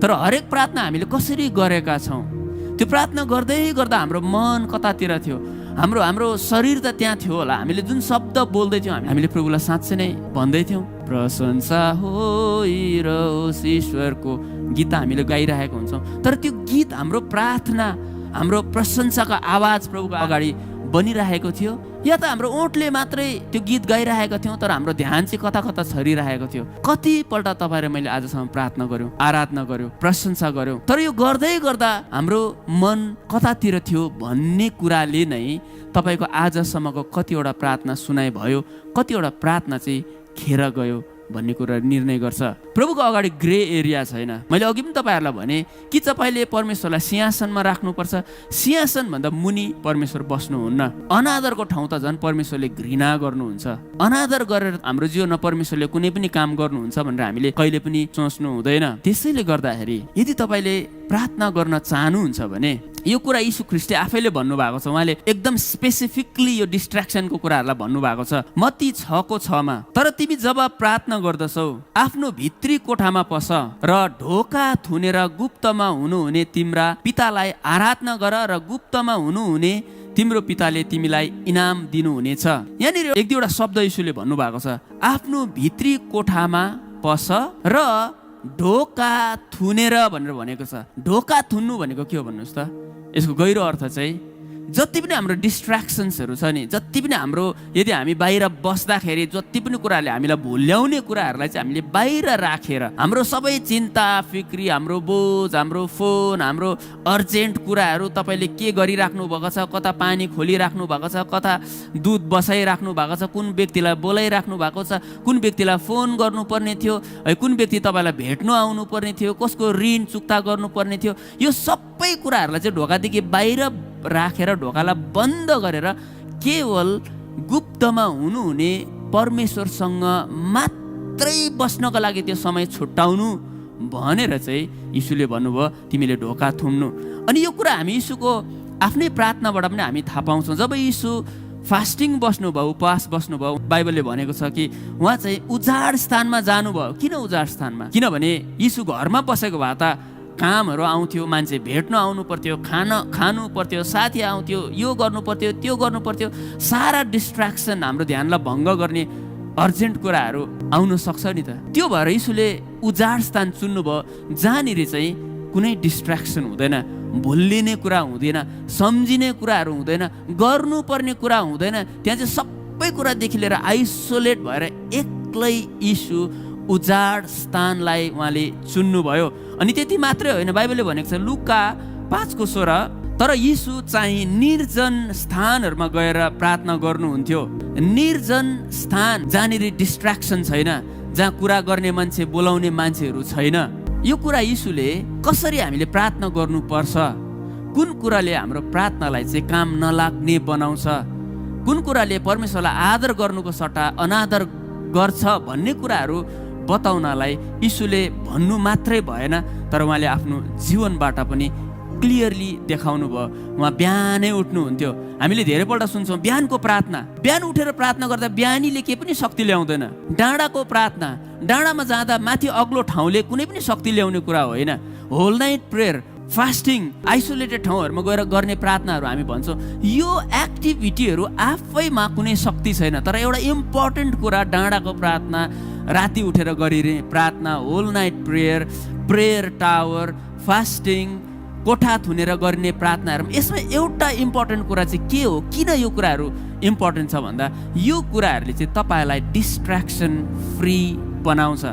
तर हरेक प्रार्थना हामीले कसरी गरेका छौँ, त्यो प्रार्थना गर्दै गर्दा हाम्रो मन कतातिर थियो, हाम्रो हाम्रो शरीर त त्यहाँ थियो होला, हामीले जुन शब्द बोल्दै थियौँ हामीले प्रभुलाई साँच्चै नै भन्दै थियौँ, प्रशंसा होइरहोस् ईश्वरको गीत हामीले गाइरहेको हुन्छौँ। तर त्यो गीत हाम्रो प्रार्थना, हाम्रो प्रशंसाको आवाज प्रभुको अगाडि बनिरहेको थियो, या त हाम्रो ओठले मात्रै त्यो गीत गाइरहेका थियौँ तर हाम्रो ध्यान चाहिँ कता कता छरिरहेको थियो। कतिपल्ट तपाईँ र मैले आजसम्म प्रार्थना गऱ्यौँ, आराधना गऱ्यौँ, प्रशंसा गऱ्यौँ, तर यो गर्दै गर्दा हाम्रो मन कतातिर थियो भन्ने कुराले नै तपाईँको आजसम्मको कतिवटा प्रार्थना सुनाइ भयो, कतिवटा प्रार्थना चाहिँ खेर गयो भन्ने कुरा निर्णय गर्छ। प्रभुको अगाडि ग्रे एरिया छैन। मैले अघि पनि तपाईँहरूलाई भने कि तपाईँले परमेश्वरलाई सिंहासनमा राख्नुपर्छ, सिंहासनभन्दा मुनि परमेश्वर बस्नुहुन्न। अनादरको ठाउँ त झन् परमेश्वरले घृणा गर्नुहुन्छ। अनादर गरेर हाम्रो जीवनमा परमेश्वरले कुनै पनि काम गर्नुहुन्छ भनेर हामीले कहिले पनि सोच्नु हुँदैन। त्यसैले गर्दाखेरि यदि तपाईँले प्रार्थना गर्न चाहनुहुन्छ भने यो कुरा यीशु ख्रीष्टले आफैले भन्नुभएको छ। उहाँले एकदम स्पेसिफिकली यो डिस्ट्र्याक्सनको कुराहरूलाई भन्नुभएको छ मत्ती 6:6मा, तर तिमी जब प्रार्थना गर्दछौ आफ्नो भित्री कोठामा पस र ढोका थुनेर गुप्तमा हुनुहुने तिम्रा पितालाई आराधना गर र गुप्तमा हुनुहुने तिम्रो पिताले तिमीलाई इनाम दिनुहुनेछ। यहाँनिर एक दुईवटा शब्द यीशुले भन्नुभएको छ, आफ्नो भित्री कोठामा पस र ढोका थुनेर भनेर भनेको छ। ढोका थुन्नु भनेको के हो भन्नुहोस् त? यसको गहिरो अर्थ चाहिँ जति पनि हाम्रो डिस्ट्र्याक्सन्सहरू छ नि, जति पनि हाम्रो यदि हामी बाहिर बस्दाखेरि जति पनि कुराहरूले हामीलाई भुल्याउने कुराहरूलाई चाहिँ हामीले बाहिर राखेर हाम्रो सबै चिन्ता फिक्री, हाम्रो बोझ, हाम्रो फोन, हाम्रो अर्जेन्ट कुराहरू तपाईँले के गरिराख्नु भएको छ, कता पानी खोलिराख्नु भएको छ, कता दुध बसाइराख्नु भएको छ, कुन व्यक्तिलाई बोलाइराख्नु भएको छ, कुन व्यक्तिलाई फोन गर्नुपर्ने थियो, कुन व्यक्ति तपाईँलाई भेट्नु आउनुपर्ने थियो, कसको ऋण चुक्ता गर्नुपर्ने थियो, यो सबै कुराहरूलाई चाहिँ ढोकादेखि बाहिर राखेर ढोकालाई बन्द गरेर केवल गुप्तमा हुनुहुने परमेश्वरसँग मात्रै बस्नको लागि त्यो समय छुट्याउनु भनेर चाहिँ यीशुले भन्नुभयो तिमीले ढोका थुम्नु। अनि यो कुरा हामी यीशुको आफ्नै प्रार्थनाबाट पनि हामी थाहा पाउँछौँ। जब यीशु फास्टिङ बस्नुभयो, उपवास बस्नुभयो, बाइबलले भनेको छ कि उहाँ चाहिँ उजाड स्थानमा जानुभयो। किन उजाड स्थानमा? किनभने यीशु घरमा बसेको भए त कामहरू आउँथ्यो, मान्छे भेट्न आउनु पर्थ्यो, खानु पर्थ्यो, साथी आउँथ्यो, यो गर्नु पर्थ्यो, त्यो गर्नु पर्थ्यो, सारा डिस्ट्र्याक्सन हाम्रो ध्यानलाई भङ्ग गर्ने अर्जेन्ट कुराहरू आउन सक्छ नि त। त्यो भएर यीशुले उजाड स्थान चुन्नुभयो जहाँनिर चाहिँ कुनै डिस्ट्र्याक्सन हुँदैन, भुलिने कुरा हुँदैन, सम्झिने कुराहरू हुँदैन, गर्नुपर्ने कुरा हुँदैन। त्यहाँ चाहिँ सबै कुरादेखि लिएर आइसोलेट भएर एक्लै यीशु उजाड स्थानलाई उहाँले चुन्नुभयो। अनि त्यति मात्रै होइन, बाइबलले भनेको छ लुका 5:16, तर यीशु चाहिँ निर्जन स्थानहरूमा गएर प्रार्थना गर्नुहुन्थ्यो। निर्जन स्थान जहाँनिर डिस्ट्र्याक्सन छैन, जहाँ कुरा गर्ने मान्छे, बोलाउने मान्छेहरू छैन। यो कुरा यीशुले कसरी हामीले प्रार्थना गर्नुपर्छ, कुन कुराले हाम्रो प्रार्थनालाई चाहिँ काम नलाग्ने बनाउँछ, कुन कुराले परमेश्वरलाई आदर गर्नुको सट्टा अनादर गर्छ भन्ने कुराहरू बताउनलाई यीशुले भन्नु मात्रै भएन, तर उहाँले आफ्नो जीवनबाट पनि क्लियरली देखाउनु भयो। उहाँ बिहानै उठ्नुहुन्थ्यो। हामीले धेरैपल्ट सुन्छौँ बिहानको प्रार्थना, बिहान उठेर प्रार्थना गर्दा बिहानीले केही पनि शक्ति ल्याउँदैन। डाँडाको प्रार्थना, डाँडामा जाँदा माथि अग्लो ठाउँले कुनै पनि शक्ति ल्याउने कुरा होइन। Whole night prayer, fasting, isolated ठाउँहरूमा गएर गर्ने प्रार्थनाहरू हामी भन्छौँ, यो एक्टिभिटीहरू आफैमा कुनै शक्ति छैन। तर एउटा इम्पोर्टेन्ट कुरा डाँडाको प्रार्थना, राति उठेर गरिने प्रार्थना, whole night prayer, prayer tower, fasting, कोठा थुनेर गर्ने प्रार्थनाहरू, यसमा एउटा इम्पोर्टेन्ट कुरा चाहिँ के हो? किन यो कुराहरू इम्पोर्टेन्ट छ भन्दा यो कुराहरूले चाहिँ तपाईँलाई डिस्ट्र्याक्सन फ्री बनाउँछ।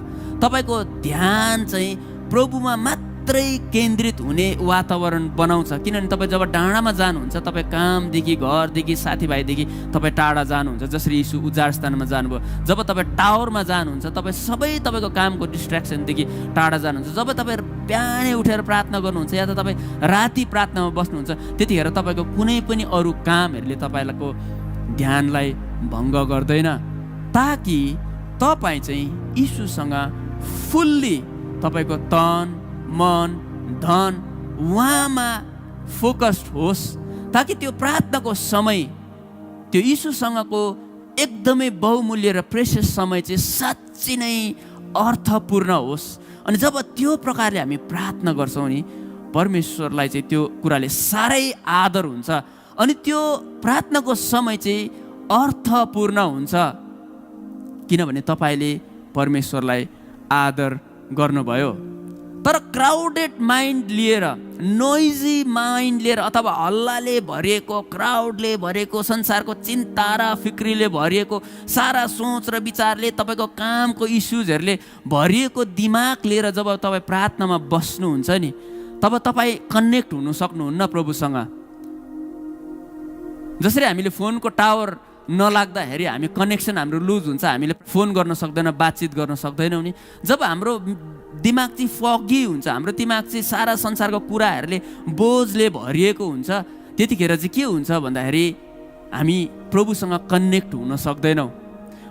तपाईँको ध्यान चाहिँ प्रभुमा मात्रै केन्द्रित हुने वातावरण बनाउँछ। किनभने तपाईँ जब डाँडामा जानुहुन्छ, तपाईँ कामदेखि, घरदेखि, साथीभाइदेखि तपाईँ टाढा जानुहुन्छ, जसरी यीशु उजाड स्थानमा जानुभयो। जब तपाईँ टावरमा जानुहुन्छ, तपाईँ सबै तपाईँको कामको डिस्ट्र्याक्सनदेखि टाढा जानुहुन्छ। जब तपाईँ बिहानै उठेर प्रार्थना गर्नुहुन्छ या त तपाईँ राति प्रार्थनामा बस्नुहुन्छ, त्यतिखेर तपाईँको कुनै पनि अरू कामहरूले तपाईँको ध्यानलाई भङ्ग गर्दैन, ताकि तपाईँ चाहिँ यीशुसँग फुल्ली तपाईँको तन मन धन उहाँमा फोकस्ड होस्, ताकि त्यो प्रार्थनाको समय, त्यो यीशुसँगको एकदमै बहुमूल्य र प्रेसियस समय चाहिँ साँच्चै नै अर्थपूर्ण होस्। अनि जब त्यो प्रकारले हामी प्रार्थना गर्छौँ नि, परमेश्वरलाई चाहिँ त्यो कुराले साह्रै आदर हुन्छ। अनि त्यो प्रार्थनाको समय चाहिँ अर्थपूर्ण हुन्छ, किनभने तपाईँले परमेश्वरलाई आदर गर्नुभयो। तर क्राउडेड माइन्ड लिएर, नोइजी माइन्ड लिएर, अथवा हल्लाले भरिएको, क्राउडले भरिएको, संसारको चिन्ता र फिक्रीले भरिएको, सारा सोच र विचारले, तपाईँको कामको इस्युजहरूले भरिएको दिमाग लिएर जब तपाईँ प्रार्थनामा बस्नुहुन्छ नि, तब तपाईँ कनेक्ट हुन सक्नुहुन्न प्रभुसँग। जसरी हामीले फोनको टावर नलाग्दाखेरि हामी कनेक्सन हाम्रो लुज हुन्छ, हामीले फोन गर्न सक्दैन, बातचित गर्न सक्दैनौँ नि। जब हाम्रो दिमाग चाहिँ फगी हुन्छ, हाम्रो दिमाग चाहिँ सारा संसारको कुराहरूले बोझले भरिएको हुन्छ, त्यतिखेर चाहिँ के हुन्छ भन्दाखेरि हामी प्रभुसँग कनेक्ट हुन सक्दैनौँ,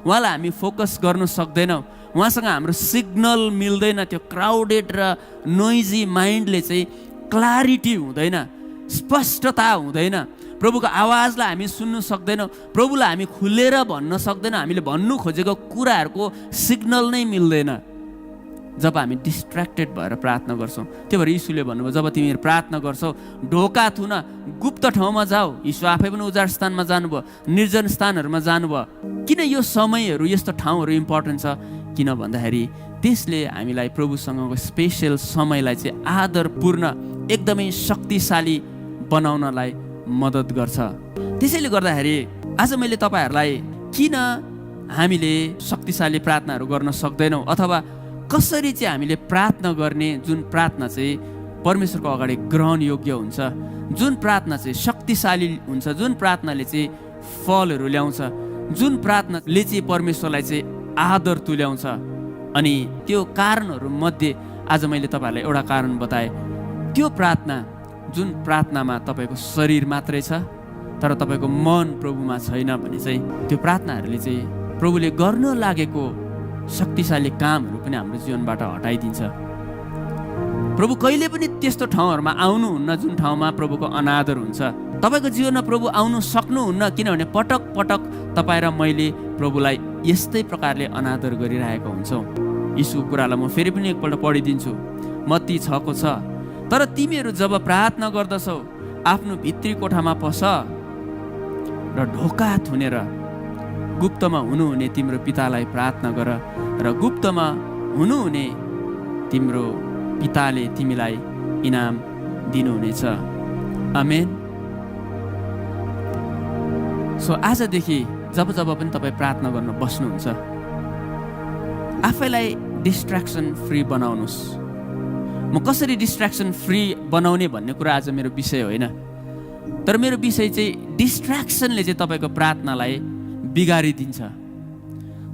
उहाँलाई हामी फोकस गर्न सक्दैनौँ, उहाँसँग हाम्रो सिग्नल मिल्दैन। त्यो क्राउडेड र नोइजी माइन्डले चाहिँ क्ल्यारिटी हुँदैन, स्पष्टता हुँदैन, प्रभुको आवाजलाई हामी सुन्नु सक्दैनौँ, प्रभुलाई हामी खुलेर भन्न सक्दैनौँ, हामीले भन्नु खोजेको कुराहरूको सिग्नल नै मिल्दैन जब हामी डिस्ट्र्याक्टेड भएर प्रार्थना गर्छौँ। त्यही भएर यीशुले भन्नुभयो, जब तिमीहरू प्रार्थना गर्छौ ढोका थुन, गुप्त ठाउँमा जाऊ। यीशु आफै पनि उजाड स्थानमा जानुभयो, निर्जन स्थानहरूमा जानुभयो। किन यो समयहरू, यस्तो ठाउँहरू इम्पोर्टेन्ट छ? किन भन्दाखेरि त्यसले हामीलाई प्रभुसँगको स्पेसल समयलाई चाहिँ आदरपूर्ण, एकदमै शक्तिशाली बनाउनलाई मद्दत गर्छ। त्यसैले गर्दाखेरि आज मैले तपाईँहरूलाई किन हामीले शक्तिशाली प्रार्थनाहरू गर्न सक्दैनौँ, अथवा कसरी चाहिँ हामीले प्रार्थना गर्ने, जुन प्रार्थना चाहिँ परमेश्वरको अगाडि ग्रहण योग्य हुन्छ, जुन प्रार्थना चाहिँ शक्तिशाली हुन्छ, जुन प्रार्थनाले चाहिँ फलहरू ल्याउँछ, जुन प्रार्थनाले चाहिँ परमेश्वरलाई चाहिँ आदर तुल्याउँछ। अनि त्यो कारणहरू मध्ये आज मैले तपाईँहरूलाई एउटा कारण बताएँ। त्यो प्रार्थना, जुन प्रार्थनामा तपाईँको शरीर मात्रै छ तर तपाईँको मन प्रभुमा छैन भने चाहिँ त्यो प्रार्थनाहरूले चाहिँ प्रभुले गर्न लागेको शक्तिशाली कामहरू पनि हाम्रो जीवनबाट हटाइदिन्छ। प्रभु कहिले पनि त्यस्तो ठाउँहरूमा आउनुहुन्न जुन ठाउँमा प्रभुको अनादर हुन्छ। तपाईँको जीवनमा प्रभु आउनु सक्नुहुन्न, किनभने पटक पटक तपाईँ र मैले प्रभुलाई यस्तै प्रकारले अनादर गरिरहेका हुन्छौँ। यीशुको कुरालाई म फेरि पनि एकपल्ट पढिदिन्छु। मत्ती 6 को 6, तर तिमीहरू जब प्रार्थना गर्दछौ आफ्नो भित्री कोठामा पस र ढोका थुनेर गुप्तमा हुनुहुने तिम्रो पितालाई प्रार्थना गर, र गुप्तमा हुनुहुने तिम्रो पिताले तिमीलाई इनाम दिनुहुनेछ। आमेन। सो आजदेखि जब जब पनि तपाईँ प्रार्थना गर्न बस्नुहुन्छ, आफैलाई डिस्ट्र्याक्सन फ्री बनाउनुहोस्। म कसरी डिस्ट्र्याक्सन फ्री बनाउने भन्ने कुरा आज मेरो विषय होइन, तर मेरो विषय चाहिँ डिस्ट्र्याक्सनले चाहिँ तपाईँको प्रार्थनालाई बिगारिदिन्छ।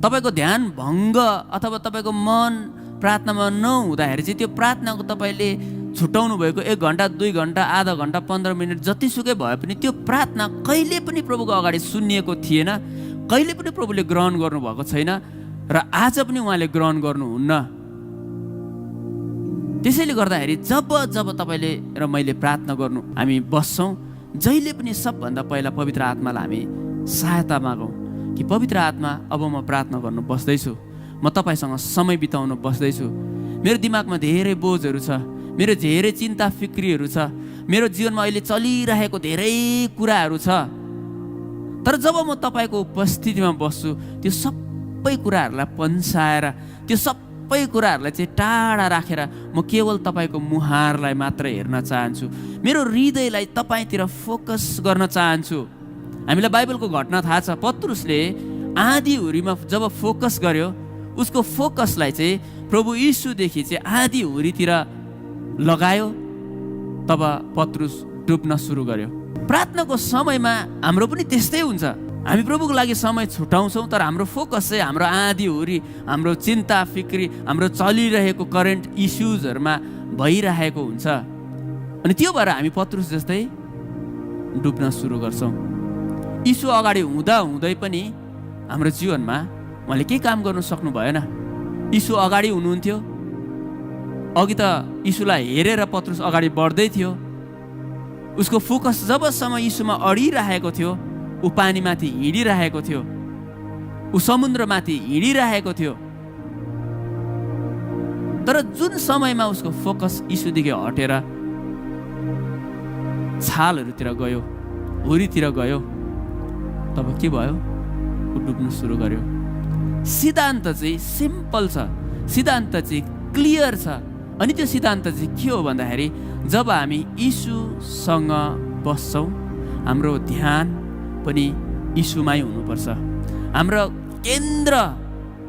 तपाईँको ध्यान भङ्ग अथवा तपाईँको मन प्रार्थनामा नहुँदाखेरि चाहिँ त्यो प्रार्थनाको तपाईँले छुट्याउनु भएको 1 घन्टा, 2 घन्टा, आधा घन्टा, 15 मिनट जतिसुकै भए पनि त्यो प्रार्थना कहिले पनि प्रभुको अगाडि सुनिएको थिएन, कहिले पनि प्रभुले ग्रहण गर्नुभएको छैन, र आज पनि उहाँले ग्रहण गर्नुहुन्न। त्यसैले गर्दाखेरि जब जब तपाईँले र मैले प्रार्थना गर्नु हामी बस्छौँ, जहिले पनि सबभन्दा पहिला पवित्र आत्मालाई हामी सहायता मागौँ कि पवित्र आत्मा, अब म प्रार्थना गर्नु बस्दैछु, म तपाईँसँग समय बिताउनु बस्दैछु। मेरो दिमागमा धेरै बोझहरू छ, मेरो धेरै चिन्ता फिक्रीहरू छ, मेरो जीवनमा अहिले चलिरहेको धेरै कुराहरू छ, तर जब म तपाईँको उपस्थितिमा बस्छु त्यो सबै कुराहरूलाई पन्साएर, त्यो सबै कुराहरूलाई चाहिँ टाढा राखेर म केवल तपाईँको मुहारलाई मात्र हेर्न चाहन्छु, मेरो हृदयलाई तपाईँतिर फोकस गर्न चाहन्छु। हामीलाई बाइबलको घटना थाहा छ, पत्रुसले आँधी हुरीमा जब फोकस गर्यो, उसको फोकसलाई चाहिँ प्रभु यीशुदेखि चाहिँ आँधी हुरीतिर लगायो, तब पत्रुस डुब्न सुरु गर्यो। प्रार्थनाको समयमा हाम्रो पनि त्यस्तै हुन्छ। हामी प्रभुको लागि समय छुटाउँछौँ, तर हाम्रो फोकस चाहिँ हाम्रो आँधी हुरी, हाम्रो चिन्ता फिक्री, हाम्रो चलिरहेको करेन्ट इस्युजहरूमा भइरहेको हुन्छ। अनि त्यो भएर हामी पत्रुस जस्तै डुब्न सुरु गर्छौँ। यीशु अगाडि हुँदा हुँदै पनि हाम्रो जीवनमा उहाँले केही काम गर्नु सक्नु भएन। यीशु अगाडि हुनुहुन्थ्यो, अघि त यीशुलाई हेरेर पत्रुस अगाडि बढ्दै थियो। उसको फोकस जबसम्म यीशुमा अडिरहेको थियो, ऊ पानीमाथि हिँडिरहेको थियो, ऊ समुद्रमाथि हिँडिरहेको थियो। तर जुन समयमा उसको फोकस यीशुदेखि हटेर छालहरूतिर गयो, हुरीतिर गयो तब के भयो? ऊ डुब्नु सुरु गर्यो। सिद्धान्त चाहिँ सिम्पल छ, सिद्धान्त चाहिँ क्लियर छ। अनि त्यो सिद्धान्त चाहिँ के हो भन्दाखेरि जब हामी यीशुसँग बस्छौँ हाम्रो ध्यान पनि यीशुमै हुनुपर्छ। हाम्रो केन्द्र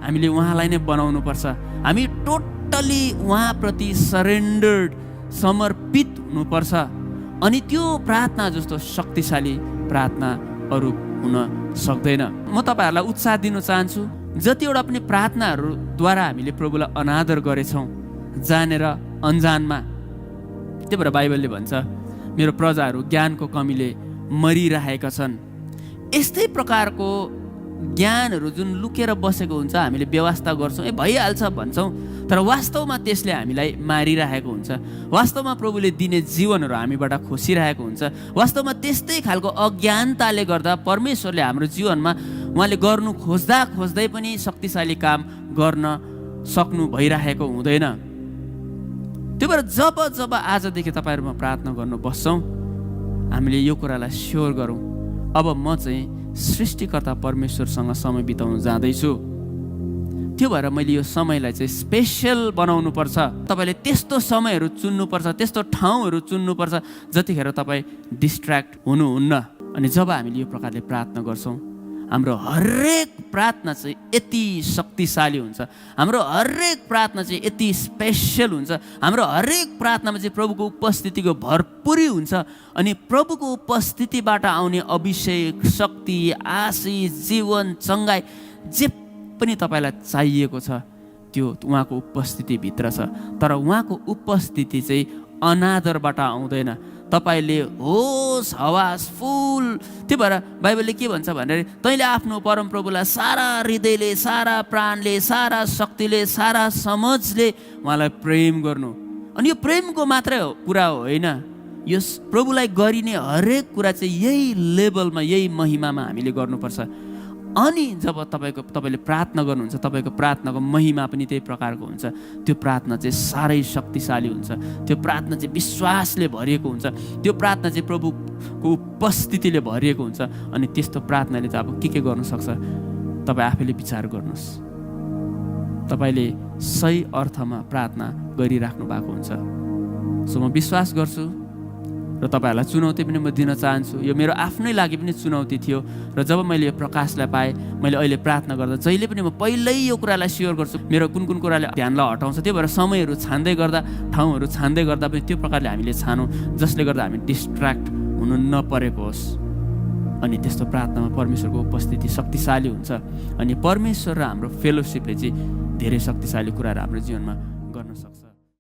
हामीले उहाँलाई नै बनाउनु पर्छ। हामी टोटली उहाँप्रति सरेन्डर्ड, समर्पित हुनुपर्छ। अनि त्यो प्रार्थना जस्तो शक्तिशाली प्रार्थना अरू हुन सक्दैन। म तपाईँहरूलाई उत्साह दिन चाहन्छु, जतिवटा पनि प्रार्थनाहरूद्वारा हामीले प्रभुलाई अनादर गरेछौँ जानेर अन्जानमा, त्यही भएर बाइबलले भन्छ मेरो प्रजाहरू ज्ञानको कमीले मरिरहेका छन्। यस्तै प्रकारको ज्ञानहरू जुन लुकेर बसेको हुन्छ हामीले व्यवस्था गर्छौँ, भइहाल्छ भन्छौँ, तर वास्तवमा त्यसले हामीलाई मारिरहेको हुन्छ। वास्तवमा प्रभुले दिने जीवनहरू हामीबाट खोसिरहेको हुन्छ। वास्तवमा त्यस्तै खालको अज्ञानताले गर्दा परमेश्वरले हाम्रो जीवनमा उहाँले गर्नु खोज्दा खोज्दै पनि शक्तिशाली काम गर्न सक्नु भइरहेको हुँदैन। त्यही भएर जब जब आजदेखि तपाईँहरूमा प्रार्थना गर्नु बस्छौँ हामीले यो कुरालाई स्योर गरौँ, अब म चाहिँ सृष्टिकर्ता परमेश्वरसँग समय बिताउन जाँदैछु। त्यो भएर मैले यो समयलाई चाहिँ स्पेसल बनाउनु पर्छ। तपाईँले त्यस्तो समयहरू चुन्नुपर्छ, त्यस्तो ठाउँहरू चुन्नुपर्छ जतिखेर तपाईँ डिस्ट्र्याक्ट हुनुहुन्न। अनि जब हामीले यो प्रकारले प्रार्थना गर्छौँ हाम्रो हरेक प्रार्थना चाहिँ यति शक्तिशाली हुन्छ, हाम्रो हरेक प्रार्थना चाहिँ यति स्पेसल हुन्छ, हाम्रो हरेक प्रार्थनामा चाहिँ प्रभुको उपस्थितिको भरपुरी हुन्छ। अनि प्रभुको उपस्थितिबाट आउने अभिषेक, शक्ति, आशीष, जीवन, चङ्गाई जे पनि तपाईँलाई चाहिएको छ त्यो उहाँको उपस्थितिभित्र छ। तर उहाँको उपस्थिति चाहिँ अनादरबाट आउँदैन। तपाईँले होस हवास फुल, त्यही भएर बाइबलले के भन्छ भनेर तैँले आफ्नो परमप्रभुलाई सारा हृदयले, सारा प्राणले, सारा शक्तिले, सारा समझले उहाँलाई प्रेम गर्नु। अनि यो प्रेमको मात्रै कुरा होइन, यो प्रभुलाई गरिने हरेक कुरा चाहिँ यही लेभलमा, यही महिमामा हामीले गर्नुपर्छ। अनि जब तपाईँले प्रार्थना गर्नुहुन्छ तपाईँको प्रार्थनाको महिमा पनि त्यही प्रकारको हुन्छ। त्यो प्रार्थना चाहिँ साह्रै शक्तिशाली हुन्छ, त्यो प्रार्थना चाहिँ विश्वासले भरिएको हुन्छ, त्यो प्रार्थना चाहिँ प्रभुको उपस्थितिले भरिएको हुन्छ। अनि त्यस्तो प्रार्थनाले चाहिँ अब के गर्नु सक्छ तपाईँ आफैले विचार गर्नुहोस्। तपाईँले सही अर्थमा प्रार्थना गरिराख्नु भएको हुन्छ। सो म विश्वास गर्छु र तपाईँहरूलाई चुनौती पनि म दिन चाहन्छु। यो मेरो आफ्नै लागि पनि चुनौती थियो र जब मैले यो प्रकाशलाई पाएँ, मैले अहिले प्रार्थना गर्दा जहिले पनि म पहिल्यै यो कुरालाई स्योर गर्छु मेरो कुन कुन कुराले ध्यानलाई हटाउँछ। त्यही भएर समयहरू छान्दै गर्दा, ठाउँहरू छान्दै गर्दा पनि त्यो प्रकारले हामीले छानौँ जसले गर्दा हामी डिस्ट्र्याक्ट हुनु नपरेको होस्। अनि त्यस्तो प्रार्थनामा परमेश्वरको उपस्थिति शक्तिशाली हुन्छ। अनि परमेश्वर र हाम्रो फेलोसिपले चाहिँ धेरै शक्तिशाली कुराहरू हाम्रो जीवनमा गर्न सक्छ।